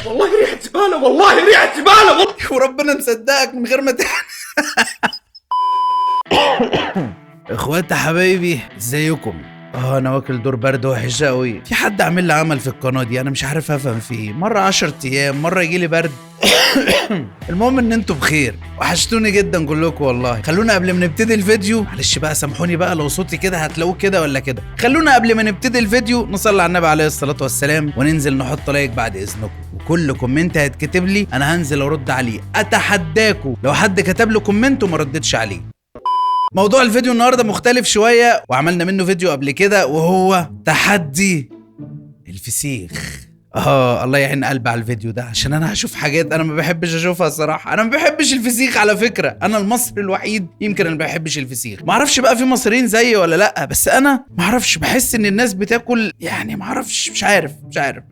والله ريحة زبالة، والله ريحة زبالة وربنا مصدقك من غير ما اخواتي حبايبي ازيكم؟ انا واكل دور برد وحش قوي. في حد عامل لي عمل في القناه دي انا مش عارف افهم فيه، مره 10 ايام مره يجي لي برد. المهم ان انتوا بخير، وحشتوني جدا كلكم والله. خلونا قبل ما نبتدي الفيديو، معلش بقى سامحوني بقى لو صوتي كده هتلاقوه كده ولا كده، خلونا قبل ما نبتدي الفيديو نصلي على النبي عليه الصلاه والسلام وننزل نحط لايك بعد اذنكم. وكل كومنت هيتكتب لي انا هنزل ارد عليه، اتحداكم لو حد كتب له كومنت وما ردتش عليه. موضوع الفيديو النهارده مختلف شويه، وعملنا منه فيديو قبل كده وهو تحدي الفسيخ. الله يعين قلبي على الفيديو ده، عشان انا هشوف حاجات انا ما بحبش اشوفها الصراحه. انا ما بحبش الفسيخ على فكره، انا المصري الوحيد يمكن اللي ما بحبش الفسيخ. ما اعرفش بقى في مصريين زيي ولا لا، بس انا ما اعرفش، بحس ان الناس بتاكل يعني ما اعرفش، مش عارف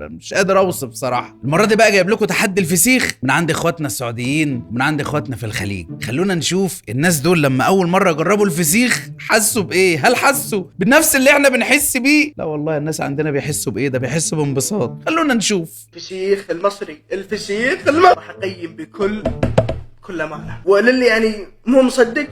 مش قادر اوصف بصراحه. المره دي بقى جايب لكم تحدي الفسيخ من عند اخواتنا السعوديين ومن عند اخواتنا في الخليج. خلونا نشوف الناس دول لما اول مره جربوا الفسيخ حسوا بايه. هل حسوا بنفس اللي احنا بنحس بيه؟ لا والله الناس عندنا بيحسوا بايه، ده بيحسوا بانبساط. خلونا نشوف. الفسيخ المصري، الفسيخ المصري راح اقيم بكل امانه، وللي يعني مو مصدق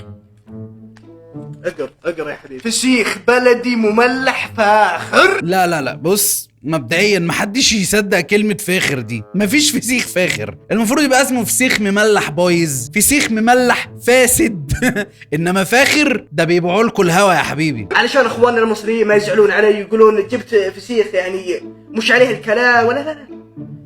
اقرا يا حبيبي. فسيخ بلدي مملح فاخر. لا بص، مبدئيا محدش يصدق كلمة فاخر دي، مفيش فسيخ فاخر، المفروض يبقى اسمه فسيخ مملح بايظ، فسيخ مملح فاسد. انما فاخر ده بيبيعوا لكم الهوا يا حبيبي، علشان اخواننا المصريين ما يزعلون علي يقولون جبت فسيخ يعني مش عليه الكلام. ولا لا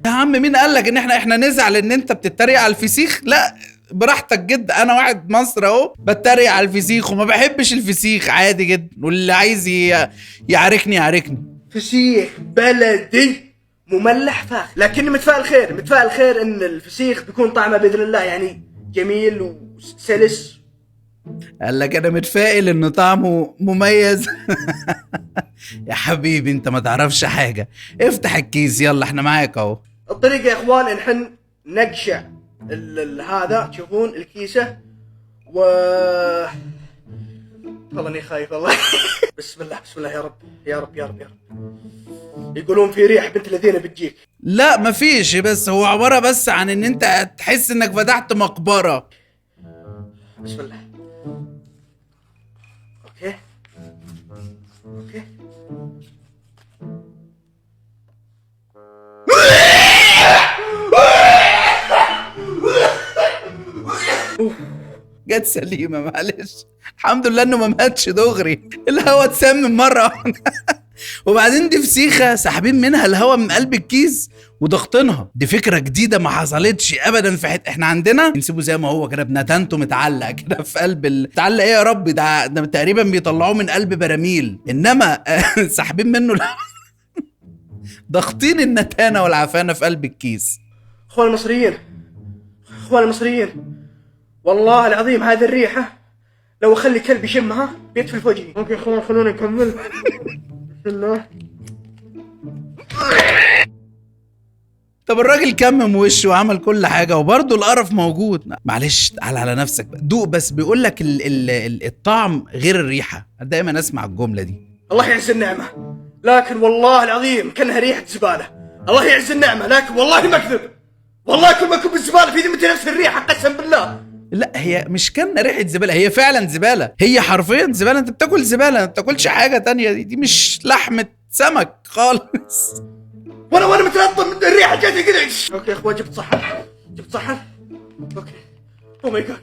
يا عم مين قالك ان احنا نزعل ان انت بتتريق على الفسيخ؟ لا براحتك جدا، انا واحد مصري اهو بتريق على الفسيخ وما بحبش الفسيخ عادي جدا، واللي عايز يعاركني. فسيخ بلدي مملح فاخر، لكني متفائل خير ان الفسيخ بيكون طعمه باذن الله يعني جميل وسلس. قال لك انا متفائل ان طعمه مميز. يا حبيبي انت ما تعرفش حاجه، افتح الكيس يلا احنا معاك اهو. الطريقه يا اخوان نحن نقشع هذا، تشوفون الكيسه و والله اني خايف والله. بسم الله يا رب. يقولون في ريح بنت الذين بتجيك. لا مفيش، بس هو عباره بس عن ان انت تحس انك فتحت مقبره. بسم الله. اوكي جت سليمه معلش، الحمد لله انه ما ماتش دغري، الهوا اتسمم مره. وبعدين دي فسيخه ساحبين منها الهوا من قلب الكيس وضغطينها. دي فكره جديده ما حصلتش ابدا في احنا عندنا نسيبه زي ما هو كده بنتنته متعلق كده في قلب متعلق ايه يا رب، ده تقريبا بيطلعوه من قلب براميل، انما ساحبين منه ضاغطين النتانه والعفانه في قلب الكيس. اخوان المصريين والله العظيم هذه الريحه لو اخلي كلب يشمها بيدفل في وجهي. اوكي خلونا نكمل. بسم الله. طب الراجل كمم وشه وعمل كل حاجه وبرضه القرف موجود. معلش تعال على نفسك دوق بس، بيقول لك الطعم غير الريحه، دايما اسمع الجمله دي. الله يعز النعمه، لكن والله العظيم كانها ريحه زباله. الله يعز النعمه لكن والله ما اكذب، والله كل ما اكون بالزباله في ذمتي نفس الريحه قسم بالله. لا هي مش كان ريحه زباله، هي فعلا زباله، هي حرفيا زباله. انت بتاكل زباله، ما بتاكلش حاجه تانية. دي مش لحمه سمك خالص. وانا متلطم من الريحه جاتي كذا. اوكي يا اخوان جبت صحن. اوكي او ماي جاد.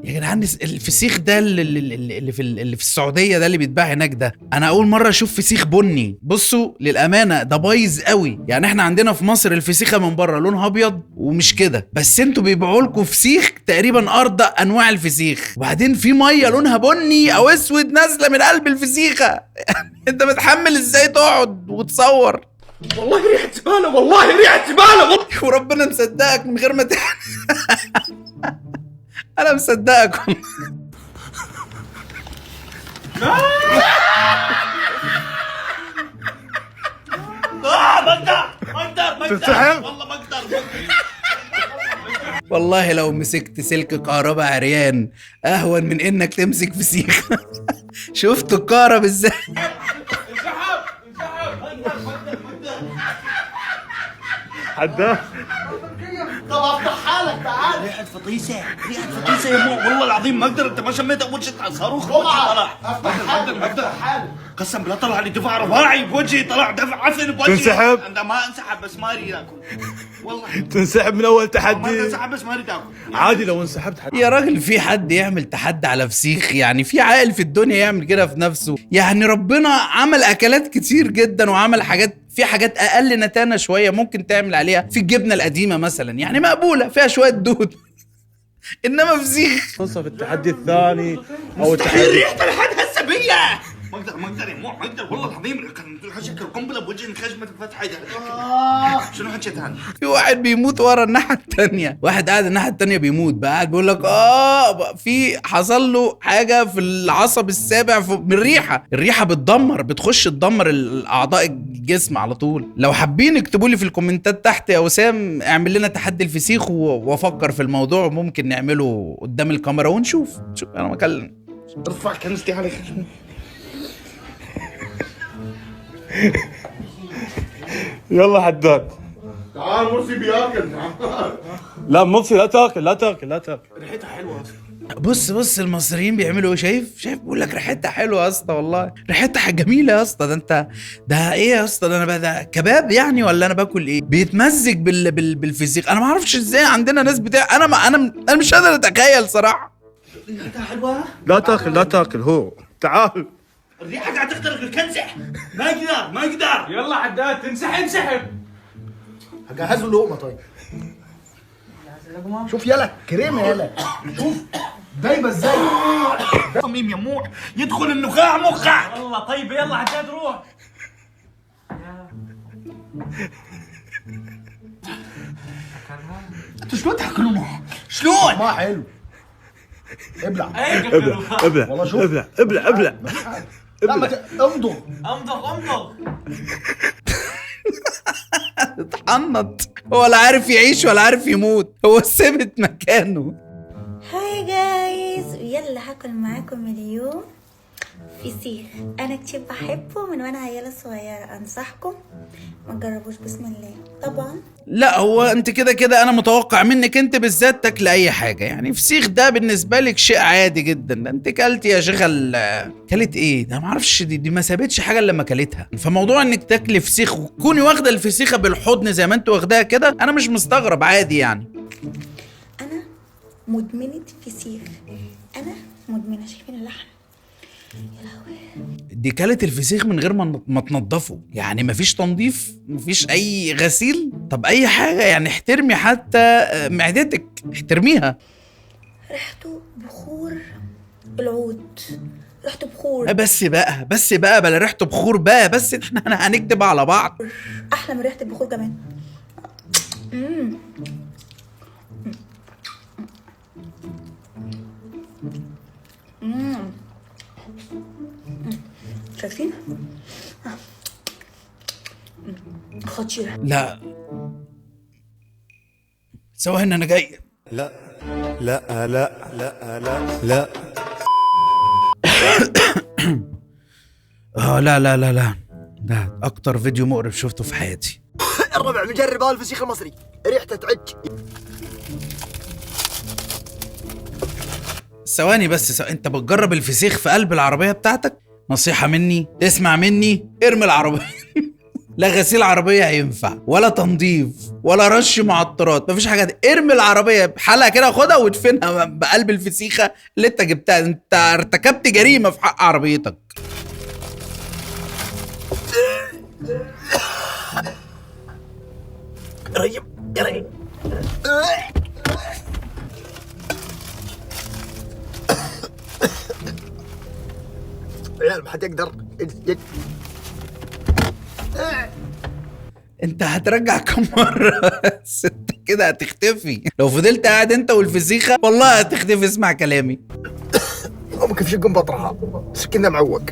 يا جدعان الفسيخ ده اللي في السعوديه ده اللي بيتباع هناك ده، انا اول مره اشوف فسيخ بني. بصوا للامانه ده بايظ قوي، يعني احنا عندنا في مصر الفسيخه من بره لونها ابيض ومش كده، بس انتوا بيبيعوا لكم فسيخ تقريبا ارضى انواع الفسيخ، وبعدين في ميه لونها بني او اسود نازله من قلب الفسيخه. انت متحمل ازاي تقعد وتصور؟ والله ريحه زباله وربنا مصدقك من غير ما انا مصدقك. بقدر والله بقدر. والله لو مسكت سلك كهرباء عريان اهون من انك تمسك فسيخ. شفت الكهرباء ازاي؟ حداد طب افتح حالك تعال. ريحة فطيسة يا مو، والله العظيم ما اقدر. انت ما شميت اول شيء صاروخ طلع. افتح حالك. قسم بالله طلع لي دفع رباعي بوجهي، طلع دفع عفن بوجهي. تنسحب؟ انا ما انسحب بس ما اريد اكل والله. تنسحب من اول ما تحدي. انسحب بس ما اريد اكل. عادي لو انسحبت يا راجل في حد يعمل تحدي على فسيخ؟ يعني في عاقل في الدنيا يعمل كده في نفسه؟ يعني ربنا عمل اكلات كتير جدا وعمل حاجات، في حاجات اقل نتانه شويه ممكن تعمل عليها، في الجبنه القديمه مثلا يعني مقبوله فيها شويه دود انما فسيخ منصف التحدي الثاني او مستحيل التحدي. ريحته لحد هسه بيا. ما اقدر يا مو، ما اقدر والله العظيم. كان شكل قنبله بوجهي خشمه فتحه. شنو حكيت ثاني؟ في واحد بيموت ورا الناحيه الثانيه، واحد قاعد الناحيه الثانيه بيموت بقى، قاعد بيقول لك في حصل له حاجه في العصب السابع من الريحه بتدمر، بتخش تدمر الاعضاء الجسم على طول. لو حابين اكتبوا لي في الكومنتات تحت يا وسام اعمل لنا تحدي الفسيخ وافكر في الموضوع، ممكن نعمله قدام الكاميرا ونشوف. انا ما كلم ارفع كنزتي على خشمي. يلا حداد. تعال مرسي بياكل. لا مرسي لا تاكل لا تاكل لا تاكل. ريحتها حلوه. بص المصريين بيعملوا ايه؟ شايف بيقول لك ريحتها حلوه يا اسطى، والله ريحتها جميله يا اسطى. ده ايه يا اسطى؟ ده انا بقى ده كباب يعني ولا انا باكل ايه؟ بيتمزج بالفسيخ. انا ما اعرفش ازاي عندنا ناس بتاع. انا مش قادر اتخيل صراحه. ريحتها حلوه. لا تاكل لا تاكل. هو تعال. الريحه قاعد تخترق الكنزه. ما يقدر. يلا حداد انسحب. هجهز له لقمه. طيب شوف يلا كريمه يلا. شوف دايبه ازاي. صميم يا مو، يدخل النخاع مخك. والله طيب يلا حداد روح. انتوا شلون تاكلونه؟ شلون؟ ما حلو. ابلع. ابلع والله شوف. ابلع. لا ما امضغ. اتحنط، هو لا عارف يعيش ولا عارف يموت، هو ثبت مكانه. هاي جايز، يلا هاكل معاكم اليوم فسيخ. انا كتير بحبه من وانا عيالة صغيرة. انصحكم ما تجربوش بسم الله طبعا. لا هو انت كده انا متوقع منك انت بالذات تاكل اي حاجه، يعني فسيخ ده بالنسبه لك شيء عادي جدا. ده انت كلتي يا شيخه كلت ايه ده؟ ما اعرفش، دي ما سابتش حاجه الا لما كلتها. فموضوع انك تاكلي فسيخ وتكوني واخده الفسيخه بالحضن زي ما انت واخداها كده، انا مش مستغرب، عادي يعني. انا مدمنة فسيخ. انا مدمنة. شايفين اللحم؟ يا لهوي. دي كلت الفسيخ من غير ما تنضفه، يعني مفيش تنظيف، مفيش اي غسيل. طب اي حاجه يعني، احترمي حتى معدتك، احترميها. ريحته بخور العود. ريحته بخور. بس بقى بلا ريحته بخور بقى. بس احنا هنكدب على بعض. احلى من ريحة البخور كمان. شايفين؟ خطيرة. لا ثواني انا جاي. لا لا لا لا لا لا. لا ده اكتر فيديو مقرف شفته في حياتي. الربع نجرب هذا الفسيخ المصري، ريحته تعج. ثواني بس انت بتجرب الفسيخ في قلب العربيه بتاعتك؟ نصيحه مني، تسمع مني، ارمي العربيه. لا غسيل عربيه هينفع، ولا تنظيف، ولا رش معطرات، مفيش حاجه دي. ارمي العربيه بحالها كده، خدها وادفنها بقلب الفسيخه اللي انت جبتها. انت ارتكبت جريمه في حق عربيتك. يا ريم عيال ما حد يقدر. انت هترجع كم مرة؟ انت كده هتختفي لو فضلت قاعد انت والفسيخة، والله هتختفي. اسمع كلامي. امك في شقم بطرها، سكينة معوق.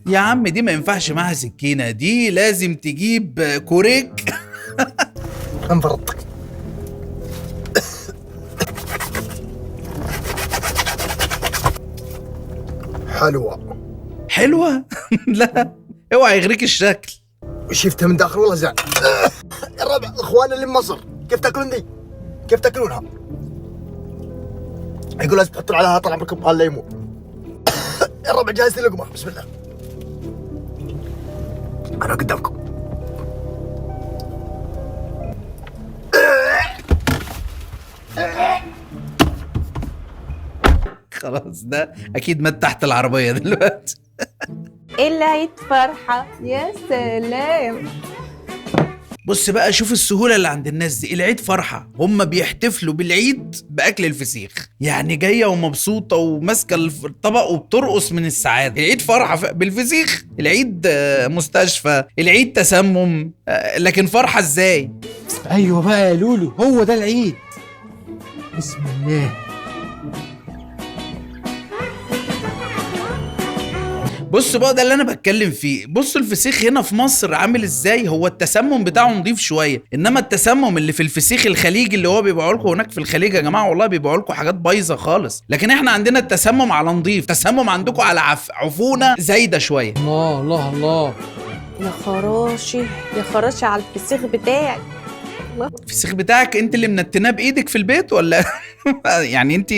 يا عم دي ما ينفعش معها سكينة، دي لازم تجيب كوريك. انفرط. حلوة. لا اوعى يغريك الشكل. شفتها من داخل والله زعل. يا الربع اخواننا اللي بمصر كيف تاكلون دي؟ كيف تاكلونها؟ يقول لازم تحطون عليها طال عمركم بقال ليمون. يا الربع جاهز لي لقمه بسم الله. انا قدامكم. خلاص ده اكيد مات تحت العربيه دلوقتي. العيد فرحة يا سلام. بص بقى شوف السهوله اللي عند الناس دي، العيد فرحه، هم بيحتفلوا بالعيد باكل الفسيخ، يعني جايه ومبسوطه وماسكه الطبق وبترقص من السعاده. العيد فرحه بالفسيخ، العيد مستشفى، العيد تسمم، لكن فرحه ازاي؟ ايوه بقى يا لولو، هو ده العيد. بسم الله. بص بقى ده اللي انا بتكلم فيه. بص الفسيخ هنا في مصر عامل ازاي، هو التسمم بتاعه نضيف شويه، انما التسمم اللي في الفسيخ الخليجي اللي هو بيبيعوا لكم هناك في الخليج يا جماعه والله بيبيعوا لكم حاجات بايظه خالص. لكن احنا عندنا التسمم على نضيف، التسمم عندكم على عفونه زايده شويه. الله الله الله. يا خراشي يا خراشي على الفسيخ بتاعي. الفسيخ بتاعك انت اللي منتناه بايدك في البيت ولا يعني انت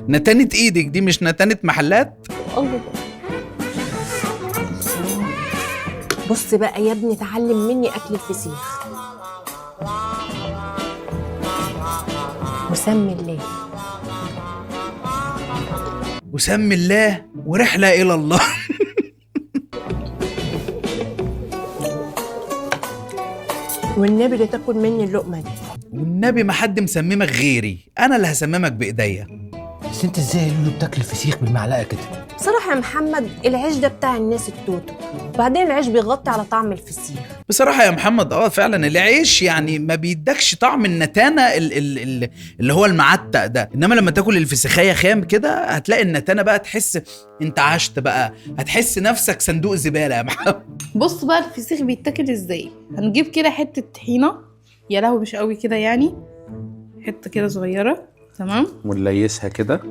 نتنت ايدك دي مش نتنت محلات؟ الله. بص بقى يا ابني اتعلم مني اكل الفسيخ. وسمي الله. وسمي الله ورحله الى الله. والنبي اللي تاكل مني اللقمه دي. والنبي ما حد مسممك غيري، انا اللي هسممك بايديا. بس انت ازاي يا لولو بتاكل الفسيخ بالمعلقه كده؟ بصراحه يا محمد العيش ده بتاع الناس التوتو، وبعدين العيش بيغطي على طعم الفسيخ. بصراحة يا محمد فعلا العيش يعني ما بيدكش طعم النتانة اللي هو المعتق ده، انما لما تاكل الفسيخية خام كده هتلاقي النتانة بقى، تحس انت عشت بقى، هتحس نفسك صندوق زبالة يا محمد. بص بقى الفسيخ بيتاكل ازاي. هنجيب كده حتة طحينة، يا لهوي مش قوي كده يعني، حتة كده صغيرة تمام، ونليسها كده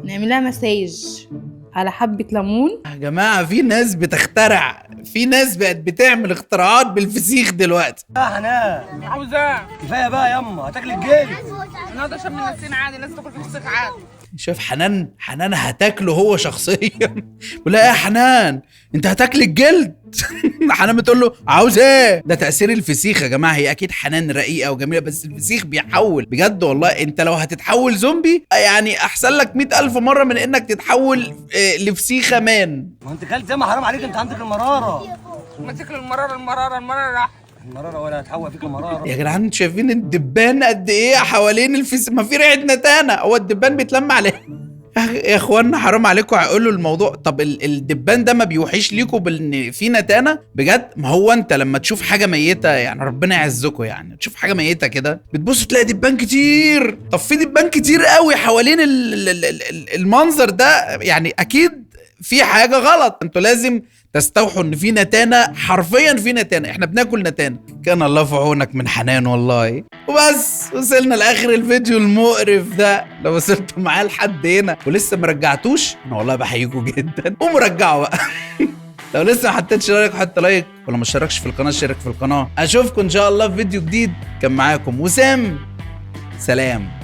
نعملها مساج على حبة ليمون. يا جماعة في ناس بتخترع، في ناس بقت بتعمل اختراعات بالفسيخ دلوقتي. حنان عاوزاه كفايه بقى يما هتاكل الجلد. النهارده عشان من نفسنا عادي، الناس تاكل فسيخ عادي. شوف حنان هتاكله هو شخصيا. ولا يا حنان انت هتاكل الجلد؟ حنان بتقول له عاوز ايه؟ ده تأثير الفسيخ يا جماعة. هي اكيد حنان رقيقة وجميلة، بس الفسيخ بيحول بجد والله. انت لو هتتحول زومبي يعني احسن لك 100,000 مرة من انك تتحول لفسيخة مان. ما انت كلت ياما حرام عليك، انت عندك المراره. ما تاكل المرارة راح. المراره ولا هتحول فيك المراره. يا جدعان انتوا شايفين الدبان قد ايه حوالين الفسيخ؟ ما في ريحة نتانة، هو الدبان بيتلم عليه. يا اخوانا حرام عليكم هيقولوا الموضوع. طب الدبان ده ما بيوحيش ليكم بان في نتانه بجد؟ ما هو انت لما تشوف حاجه ميته يعني ربنا يعزكم، يعني تشوف حاجه ميته كده بتبص تلاقي دبان كتير. طب في دبان كتير قوي حوالين المنظر ده، يعني اكيد في حاجه غلط. انتوا لازم تستوحوا ان في نتانه، حرفيا في نتانه، احنا بناكل نتانه. كان الله في عونك من حنان والله. وبس وصلنا لاخر الفيديو المقرف ده. لو وصلتوا معاه لحد هنا ولسه ما رجعتوش انا والله بحييكوا جدا، قوموا رجعوا بقى. لو لسه ما حطيتش لايك حط لايك، ولو ما اشتركش في القناه اشترك في القناه. اشوفكم ان شاء الله في فيديو جديد. كان معاكم وسام، سلام.